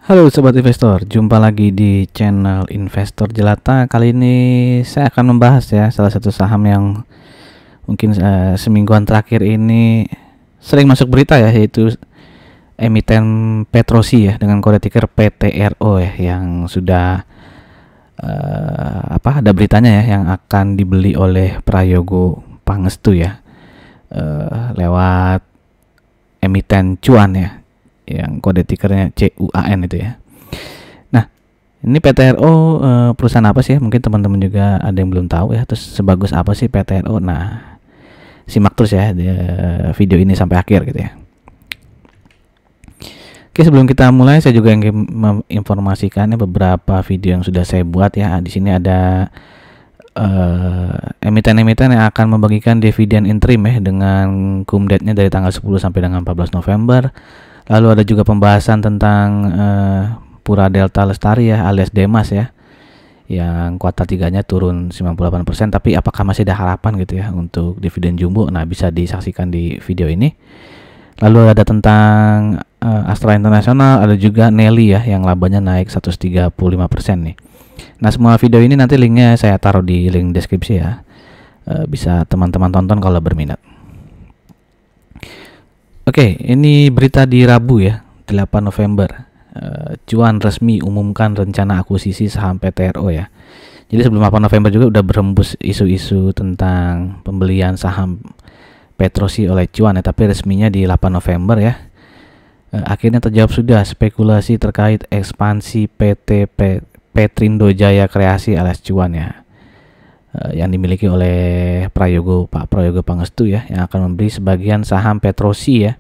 Halo sobat investor, jumpa lagi di channel Investor Jelata. Kali ini saya akan membahas ya salah satu saham yang mungkin semingguan terakhir ini sering masuk berita ya, yaitu emiten Petrosi ya dengan kode ticker PTRO ya, yang sudah ada beritanya ya yang akan dibeli oleh Prayogo Pangestu ya, lewat emiten cuan ya, yang kode tickernya CUAN itu ya. Nah, ini PTRO perusahaan apa sih? Mungkin teman-teman juga ada yang belum tahu ya. Terus sebagus apa sih PTRO? Nah, simak terus ya video ini sampai akhir gitu ya. Oke, sebelum kita mulai saya juga ingin menginformasikan beberapa video yang sudah saya buat ya. Di sini ada emiten-emiten yang akan membagikan dividen interim ya, dengan cum date-nya dari tanggal 10 sampai dengan 14 November. Lalu ada juga pembahasan tentang Pura Delta Lestari ya, alias Demas ya, yang kuartal 3-nya turun 98%, tapi apakah masih ada harapan gitu ya untuk dividen jumbo? Nah, bisa disaksikan di video ini. Lalu ada tentang Astra International, ada juga Nelly ya yang labanya naik 135% nih. Nah, semua video ini nanti linknya saya taruh di link deskripsi ya. Bisa teman-teman tonton kalau berminat. Oke, ini berita di Rabu ya, 8 November. Cuan resmi umumkan rencana akuisisi saham PTRO ya. Jadi sebelum 8 November juga udah berembus isu-isu tentang pembelian saham Petrosi oleh Cuan ya, tapi resminya di 8 November ya. Akhirnya terjawab sudah spekulasi terkait ekspansi PT Petrindo Jaya Kreasi alias Cuan ya, yang dimiliki oleh Pak Prayogo Pangestu ya, yang akan membeli sebagian saham Petrosi ya.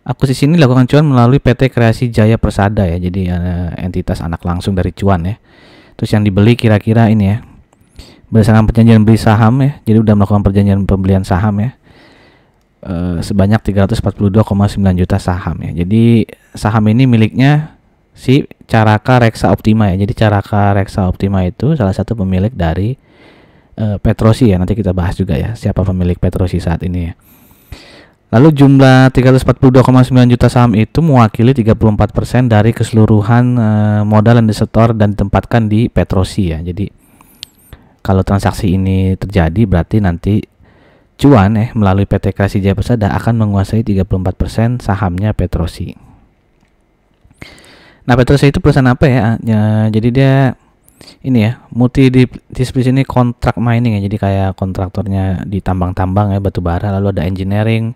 Akuisisi ini dilakukan Cuan melalui PT Kreasi Jaya Persada ya, jadi entitas anak langsung dari Cuan ya. Terus yang dibeli kira-kira ini ya, berdasarkan perjanjian beli saham ya, jadi udah melakukan perjanjian pembelian saham ya, sebanyak 342,9 juta saham ya. Jadi saham ini miliknya si Caraka Reksa Optima ya. Jadi Caraka Reksa Optima itu salah satu pemilik dari Petrosi ya. Nanti kita bahas juga ya siapa pemilik Petrosi saat ini ya. Lalu jumlah 342,9 juta saham itu mewakili 34% dari keseluruhan modal yang disetor dan ditempatkan di Petrosi ya. Jadi kalau transaksi ini terjadi berarti nanti Cuan melalui PT Kreasi Jaya Persada akan menguasai 34% sahamnya Petrosi. Nah, Petrosi itu perusahaan apa ya? Jadi dia ini ya, multidisiplin kontrak mining ya. Jadi kayak kontraktornya di tambang-tambang ya, batu bara. Lalu ada engineering,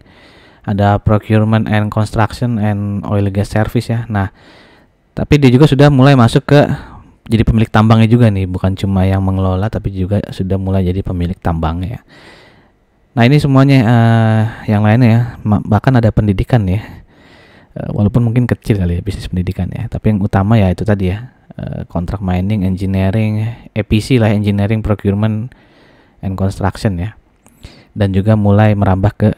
ada procurement and construction and oil gas service ya. Nah, tapi dia juga sudah mulai masuk ke jadi pemilik tambangnya juga nih, bukan cuma yang mengelola tapi juga sudah mulai jadi pemilik tambangnya ya. Nah, ini semuanya yang lainnya ya, bahkan ada pendidikan ya. Walaupun mungkin kecil kali ya bisnis pendidikan ya, tapi yang utama ya itu tadi ya, kontrak mining, engineering, EPC lah, engineering, procurement and construction ya, dan juga mulai merambah ke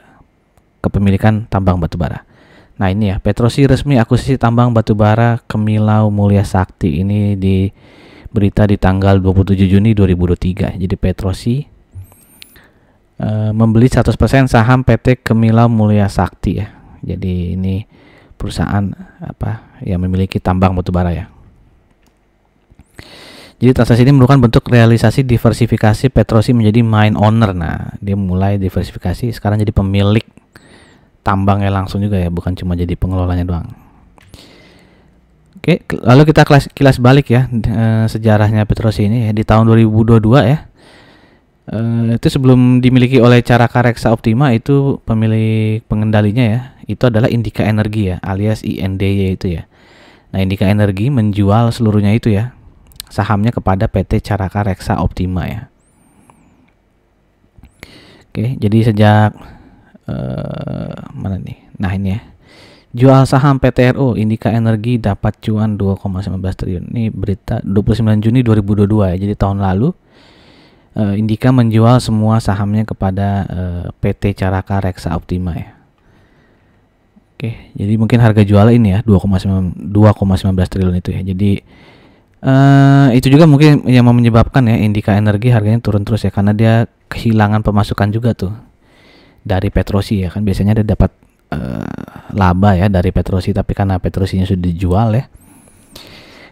kepemilikan tambang batubara. Nah, ini ya, Petrosi resmi akuisisi tambang batubara Kemilau Mulya Sakti. Ini di berita di tanggal 27 Juni 2023. Jadi Petrosi membeli 100% saham PT Kemilau Mulya Sakti ya. Jadi ini perusahaan yang memiliki tambang batubara ya. Jadi transaksi ini merupakan bentuk realisasi diversifikasi Petrosi menjadi main owner. Nah, dia mulai diversifikasi, sekarang jadi pemilik tambangnya langsung juga ya, bukan cuma jadi pengelolanya doang. Oke, lalu kita kilas balik ya sejarahnya Petrosi ini ya. Di tahun 2022 ya, itu sebelum dimiliki oleh Caraka Reksa Optima, itu pemilik pengendalinya ya, itu adalah Indika Energi ya, alias INDY itu ya. Nah, Indika Energi menjual seluruhnya itu ya, sahamnya kepada PT Caraka Reksa Optima ya. Oke, jadi sejak mana nih? Nah, ini ya. Jual saham PTRO, Indika Energi dapat cuan 2,19 triliun. Ini berita 29 Juni 2022 ya. Jadi tahun lalu Indika menjual semua sahamnya kepada PT Caraka Reksa Optima ya. Oke, jadi mungkin harga jual ini ya 2,19 triliun itu ya. Jadi itu juga mungkin yang menyebabkan ya Indika Energi harganya turun terus ya, karena dia kehilangan pemasukan juga tuh dari Petrosi ya kan. Biasanya dia dapat laba ya dari Petrosi, tapi karena Petrosinya sudah dijual ya,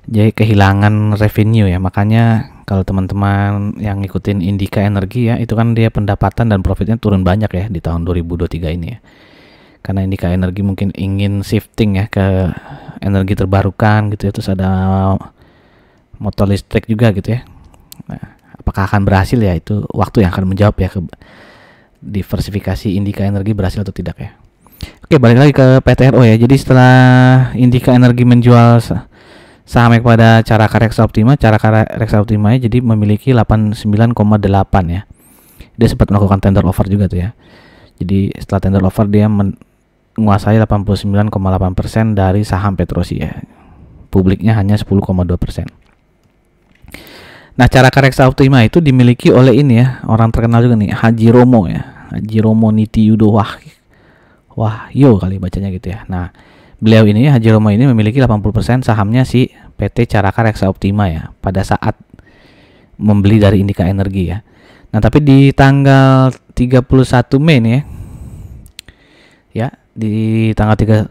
jadi kehilangan revenue ya. Makanya kalau teman-teman yang ngikutin Indika Energi ya, itu kan dia pendapatan dan profitnya turun banyak ya di tahun 2023 ini ya. Karena Indika Energi mungkin ingin shifting ya ke energi terbarukan gitu ya, terus ada motor listrik juga gitu ya. Nah, apakah akan berhasil ya, itu waktu yang akan menjawab ya, ke diversifikasi Indika Energi berhasil atau tidak ya. Oke, balik lagi ke PTRO ya. Jadi setelah Indika Energi menjual sahamnya kepada Caraka Reksa Optima, Caraka Reksa Optima ya, jadi memiliki 89,8 ya. Dia sempat melakukan tender offer juga tuh ya. Jadi setelah tender offer dia menguasai 89,8% dari saham Petrosi ya. Publiknya hanya 10,2%. Nah, Caraka Reksa Optima itu dimiliki oleh ini ya, orang terkenal juga nih, Haji Romo ya. Haji Romo Nitiyudo Wahyo kali bacanya gitu ya. Nah, beliau ini Haji Romo ini memiliki 80% sahamnya si PT Caraka Reksa Optima ya, pada saat membeli dari Indika Energi ya. Nah, tapi di tanggal 31 Mei nih ya, di tanggal 31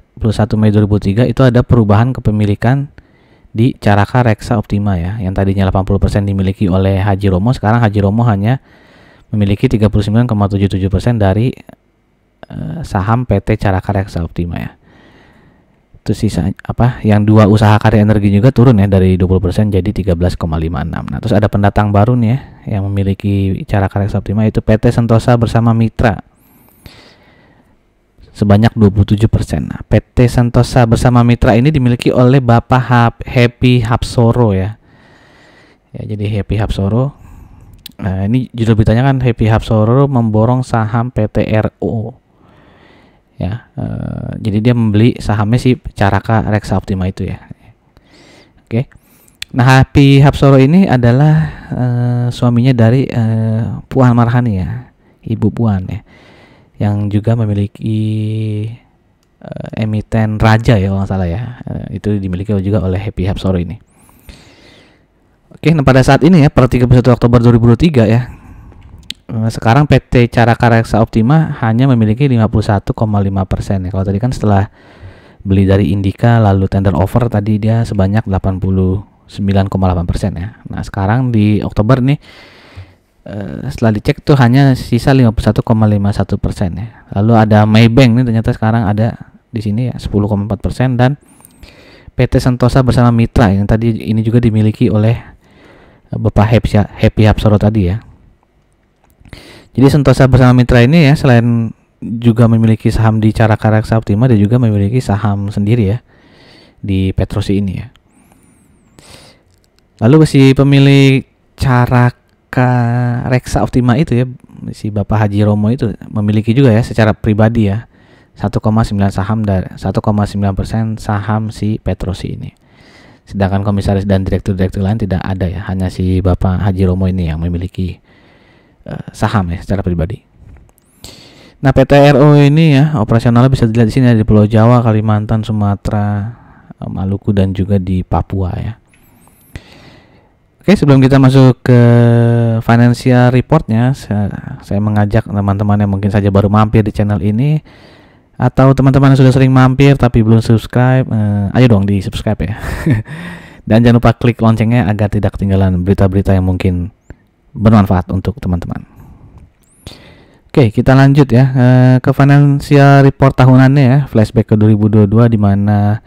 Mei 2003 itu ada perubahan kepemilikan di Caraka Reksa Optima ya. Yang tadinya 80% dimiliki oleh Haji Romo, sekarang Haji Romo hanya memiliki 39,77% dari saham PT Caraka Reksa Optima ya. Itu sisa yang dua usaha karya energi juga turun ya, dari 20% jadi 13,56. Nah, terus ada pendatang baru nih ya yang memiliki Caraka Reksa Optima, itu PT Sentosa bersama Mitra sebanyak 27%. Nah, PT Sentosa bersama Mitra ini dimiliki oleh Bapak Happy Hapsoro ya. Ya, jadi Happy Hapsoro. Nah, ini judul beritanya kan, Happy Hapsoro memborong saham PTRO. Ya, jadi dia membeli sahamnya si Caraka Reksa Optima itu ya. Oke. Nah, Happy Hapsoro ini adalah suaminya dari Puan Marhani ya, Ibu Puan ya, yang juga memiliki emiten Raja ya kalau nggak salah ya. Itu dimiliki juga oleh Happy Hapsoro ini. Oke, nah pada saat ini ya, per 31 Oktober 2023 ya, sekarang PT Caraka Reksa Optima hanya memiliki 51,5% ya. Kalau tadi kan setelah beli dari Indika lalu tender offer tadi dia sebanyak 89,8% ya. Nah, sekarang di Oktober nih setelah dicek tuh hanya sisa 51,51% ya. Lalu ada Maybank nih, ternyata sekarang ada di sini ya 10,4%, dan PT Sentosa bersama Mitra yang tadi ini juga dimiliki oleh Bapak Happy Hapsoro tadi ya. Jadi Sentosa bersama Mitra ini ya, selain juga memiliki saham di Caraka Reksa Optima, dia juga memiliki saham sendiri ya di Petrosi ini ya. Lalu si pemilik Caraka Reksa Optima itu ya, si Bapak Haji Romo itu memiliki juga ya secara pribadi ya 1,9% saham si Petrosi ini. Sedangkan komisaris dan direktur-direktur lain tidak ada ya, hanya si Bapak Haji Romo ini yang memiliki saham ya secara pribadi. Nah, PTRO ini ya operasionalnya bisa dilihat di sini ya, di Pulau Jawa, Kalimantan, Sumatera, Maluku, dan juga di Papua ya. Oke, sebelum kita masuk ke financial reportnya, saya mengajak teman-teman yang mungkin saja baru mampir di channel ini, atau teman-teman yang sudah sering mampir tapi belum subscribe, ayo dong di subscribe ya. Dan jangan lupa klik loncengnya agar tidak ketinggalan berita-berita yang mungkin bermanfaat untuk teman-teman. Oke, kita lanjut ya ke financial report tahunannya ya, flashback ke 2022, di mana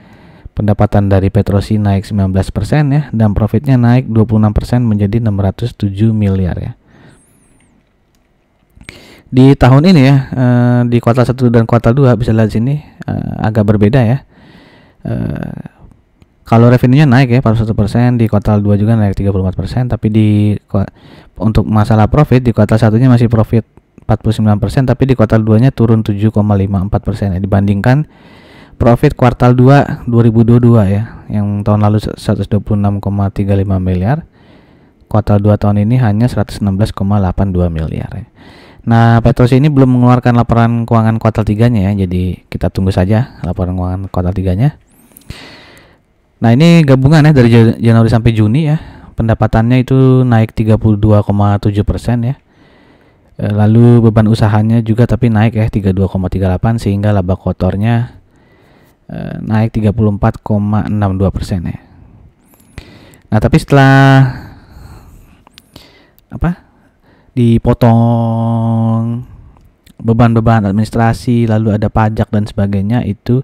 pendapatan dari Petrosi naik 19% ya, dan profitnya naik 26% menjadi 607 miliar ya. Di tahun ini ya, di kuartal 1 dan kuartal 2 bisa lihat sini agak berbeda ya. Kalau revenue-nya naik ya 41%, di kuartal 2 juga naik 34%, tapi untuk masalah profit di kuartal 1-nya masih profit 49%, tapi di kuartal 2-nya turun 7,54% ya, dibandingkan profit kuartal 2 2022 ya, yang tahun lalu 126,35 miliar. Kuartal 2 tahun ini hanya 116,82 miliar ya. Nah, Petrosi ini belum mengeluarkan laporan keuangan kuartal 3-nya ya, jadi kita tunggu saja laporan keuangan kuartal 3-nya. Nah, ini gabungan ya dari Januari sampai Juni ya. Pendapatannya itu naik 32,7% ya. Lalu beban usahanya juga tapi naik ya 32,38 sehingga laba kotornya naik 34,62% ya. Nah, tapi setelah dipotong beban-beban administrasi, lalu ada pajak dan sebagainya, itu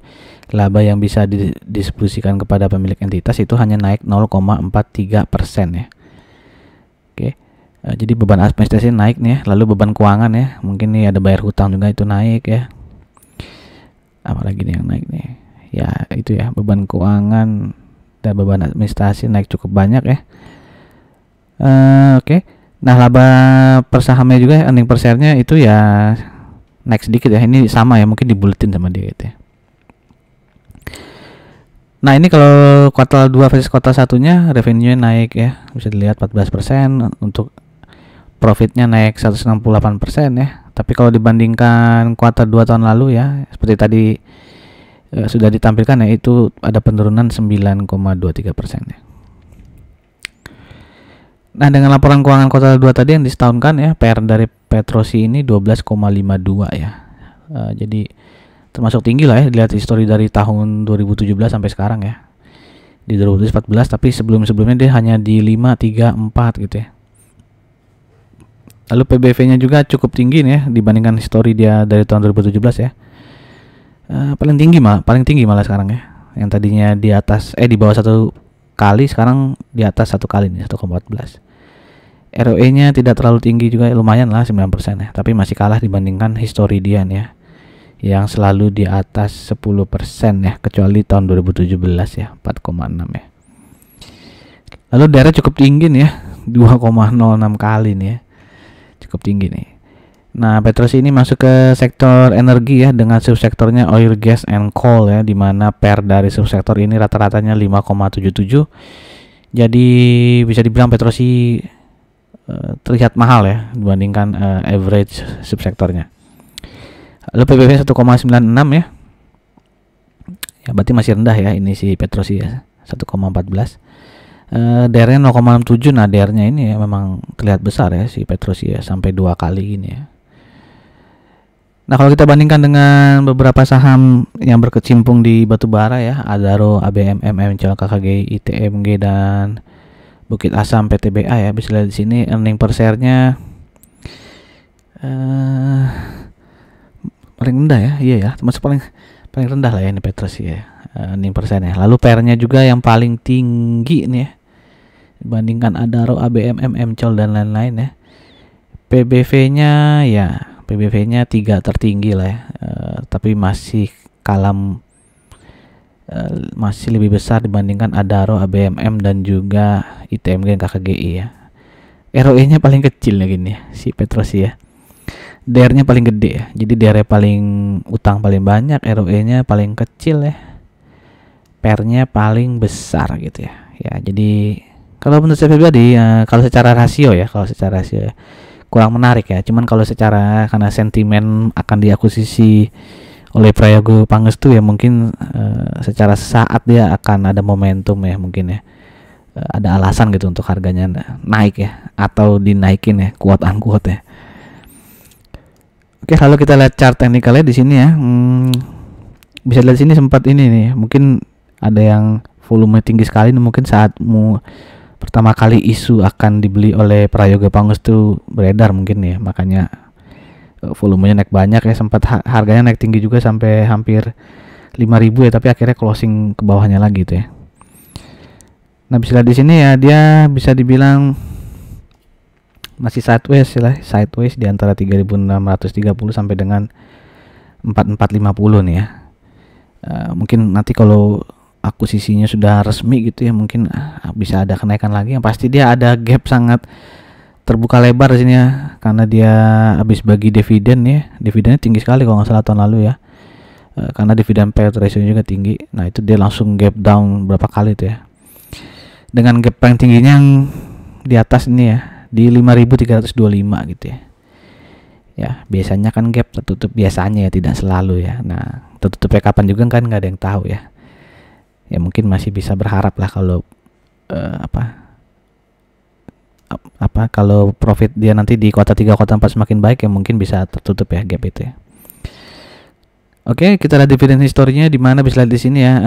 laba yang bisa didistribusikan kepada pemilik entitas itu hanya naik 0,43% ya. Oke. Jadi beban administrasi naik nih ya, lalu beban keuangan ya, mungkin nih ada bayar hutang juga itu naik ya. Apalagi nih yang naik nih? Ya itu ya, beban keuangan dan beban administrasi naik cukup banyak ya. Oke. Nah, laba per sahamnya juga, earning per share-nya itu ya naik sedikit ya. Ini sama ya, mungkin dibuletin sama dia gitu ya. Nah, ini kalau kuartal 2 versus kuartal 1-nya revenue-nya naik ya. Bisa dilihat 14%, untuk profitnya naik 168% ya. Tapi kalau dibandingkan kuartal 2 tahun lalu ya, seperti tadi sudah ditampilkan ya, itu ada penurunan 9,23% ya. Nah, dengan laporan keuangan kuartal 2 tadi yang disetahunkan ya, PR dari Petrosi ini 12,52 ya. Jadi termasuk tinggi lah ya, dilihat histori dari tahun 2017 sampai sekarang ya. Di 2014, tapi sebelum-sebelumnya dia hanya di 5, 3, 4 gitu ya. Lalu PBV-nya juga cukup tinggi nih ya dibandingkan histori dia dari tahun 2017 ya. Paling tinggi malah sekarang ya. Yang tadinya di atas di bawah 1 kali, sekarang di atas 1 kali nih, 1,14. ROE-nya tidak terlalu tinggi juga, lumayan lah 9% ya, tapi masih kalah dibandingkan histori dia nih ya, yang selalu di atas 10% ya, kecuali tahun 2017 ya, 4,6 ya. Lalu DR cukup tinggi nih ya, 2,06 kali nih ya, cukup tinggi nih. Nah, Petrosi ini masuk ke sektor energi ya, dengan subsektornya oil, gas, and coal ya, dimana per dari subsektor ini rata-ratanya 5,77. Jadi bisa dibilang Petrosi terlihat mahal ya dibandingkan average subsektornya. Lalu PBV 1,96 ya. Ya berarti masih rendah ya ini si Petrosi ya, 1,14. DR-nya 0,67. Nah, DR-nya ini ya memang terlihat besar ya si Petrosi ya, sampai 2 kali ini ya. Nah, kalau kita bandingkan dengan beberapa saham yang berkecimpung di batubara ya, Adaro, ABMM, MCL, KKG, ITMG, dan Bukit Asam, PTBA ya, bisa lihat di sini earning per share-nya paling rendah ya, iya ya, termasuk paling rendah lah ya ini Petrosi ya, earning per share-nya. Lalu PR-nya juga yang paling tinggi nih ya, dibandingkan Adaro, ABMM, MCL, dan lain-lain ya. PBV-nya 3 tertinggi lah ya, tapi masih masih lebih besar dibandingkan Adaro, ABMM, dan juga ITMG dan KKGI ya. ROE-nya paling kecil lagi nih si Petrosi ya. DR-nya paling gede ya. Jadi DR-nya paling utang paling banyak, ROE-nya paling kecil ya. PR-nya paling besar gitu ya. Ya, jadi kalau menurut saya pribadi kalau secara rasio ya, kurang menarik ya. Cuman kalau secara karena sentimen akan diakuisisi oleh Prayogo Pangestu ya, mungkin secara saat dia akan ada momentum ya, mungkin ya. Ada alasan gitu untuk harganya naik ya, atau dinaikin ya, quote unquote ya. Oke, lalu kita lihat chart teknikalnya di sini ya. Bisa lihat di sini sempat ini nih, mungkin ada yang volume tinggi sekali nih, mungkin saat pertama kali isu akan dibeli oleh Prayogo Pangestu beredar mungkin ya, makanya volumenya naik banyak ya, sempat harganya naik tinggi juga sampai hampir 5.000 ya, tapi akhirnya closing ke bawahnya lagi tuh ya. Nah, bisa lihat di sini ya, dia bisa dibilang masih sideways di antara 3.630 sampai dengan 4.450 nih ya. Mungkin nanti kalau akuisisinya sudah resmi gitu ya, mungkin bisa ada kenaikan lagi. Yang pasti dia ada gap sangat terbuka lebar di sini ya, karena dia habis bagi dividen ya. Dividennya tinggi sekali kalau nggak salah tahun lalu ya, karena dividen payout ratio juga tinggi. Nah, itu dia langsung gap down berapa kali tuh ya, dengan gap paling tingginya yang di atas ini ya, di 5.325 gitu ya. Ya, biasanya kan gap tertutup, biasanya ya, tidak selalu ya. Nah, tertutupnya kapan juga kan nggak ada yang tahu ya. Ya mungkin masih bisa berharap lah kalau apa kalau profit dia nanti di kuartal 3 kuartal 4 semakin baik ya mungkin bisa tertutup ya gap itu ya. Oke, kita lihat dividen historinya di mana bisa lihat di sini ya.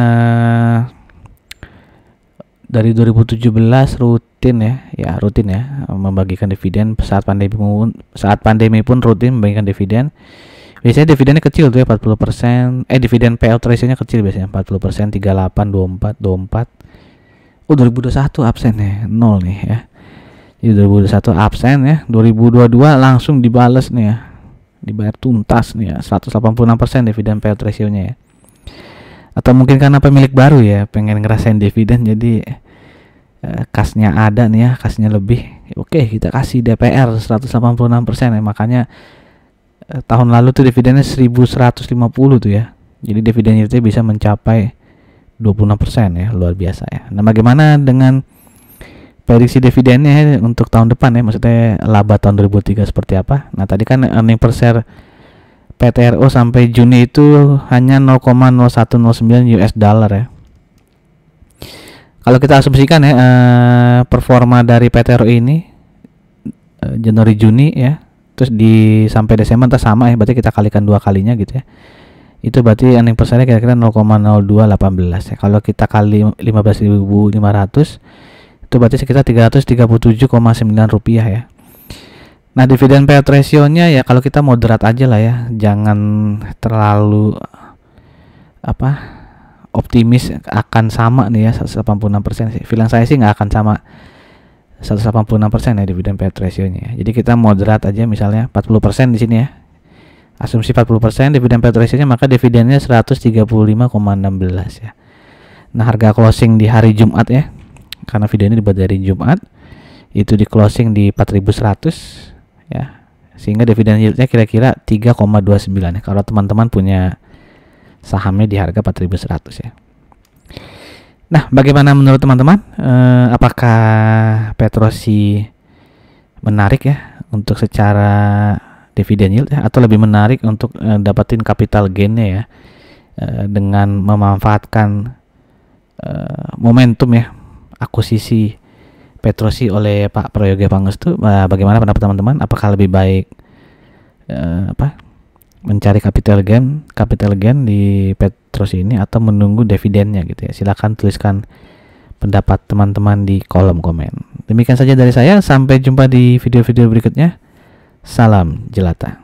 Dari 2017 rutin ya rutin ya membagikan dividen saat pandemi pun rutin membagikan dividen. Biasanya dividennya kecil tuh ya 40%. Dividen payout ratio-nya kecil biasanya 40%, 38, 24, 24. 2021 absen ya, 0 nih ya. Jadi 2021 absen ya, 2022 langsung dibales nih ya. Dibayar tuntas nih ya, 186% dividen payout ratio-nya ya. Atau mungkin karena pemilik baru ya, pengen ngerasain dividen jadi kasnya ada nih ya, kasnya lebih. Oke, kita kasih DPR 186% ya, makanya tahun lalu tuh dividennya 1150 tuh ya. Jadi dividen itu bisa mencapai 26% ya, luar biasa ya. Nah, bagaimana dengan prediksi dividennya untuk tahun depan ya, maksudnya laba tahun 2003 seperti apa? Nah, tadi kan earning per share PTRO sampai Juni itu hanya 0,0109 US dollar ya. Kalau kita asumsikan ya performa dari PTRO ini Januari Juni ya, terus di sampai Desember entah sama ya, berarti kita kalikan 2 kalinya gitu ya. Itu berarti earning per share kira-kira 0,0218 ya. Kalau kita kali 15.500 itu berarti sekitar 337,9 rupiah ya. Nah, dividen payout ratio-nya ya kalau kita moderat aja lah ya, jangan terlalu optimis akan sama nih ya 186% sih. Feeling saya sih nggak akan sama 186% ya dividen payout ratio-nya. Jadi kita moderat aja misalnya 40% di sini ya. Asumsi 40% dividen payout ratio-nya, maka dividennya 135,16 ya. Nah, harga closing di hari Jumat ya. Karena videonya dibuat dari Jumat, itu di closing di 4.100 ya. Sehingga dividen yield-nya kira-kira 3,29 ya. Kalau teman-teman punya sahamnya di harga 4.100 ya. Nah, bagaimana menurut teman-teman? Apakah Petrosi menarik ya untuk secara dividen yield ya, atau lebih menarik untuk dapatin capital gain-nya ya dengan memanfaatkan momentum ya akuisisi Petrosi oleh Pak Prayoga Pangestu? Bagaimana pendapat teman-teman? Apakah lebih baik mencari capital gain di Petrosi ini atau menunggu dividennya gitu ya? Silakan tuliskan pendapat teman-teman di kolom komen. Demikian saja dari saya, sampai jumpa di video-video berikutnya. Salam jelata.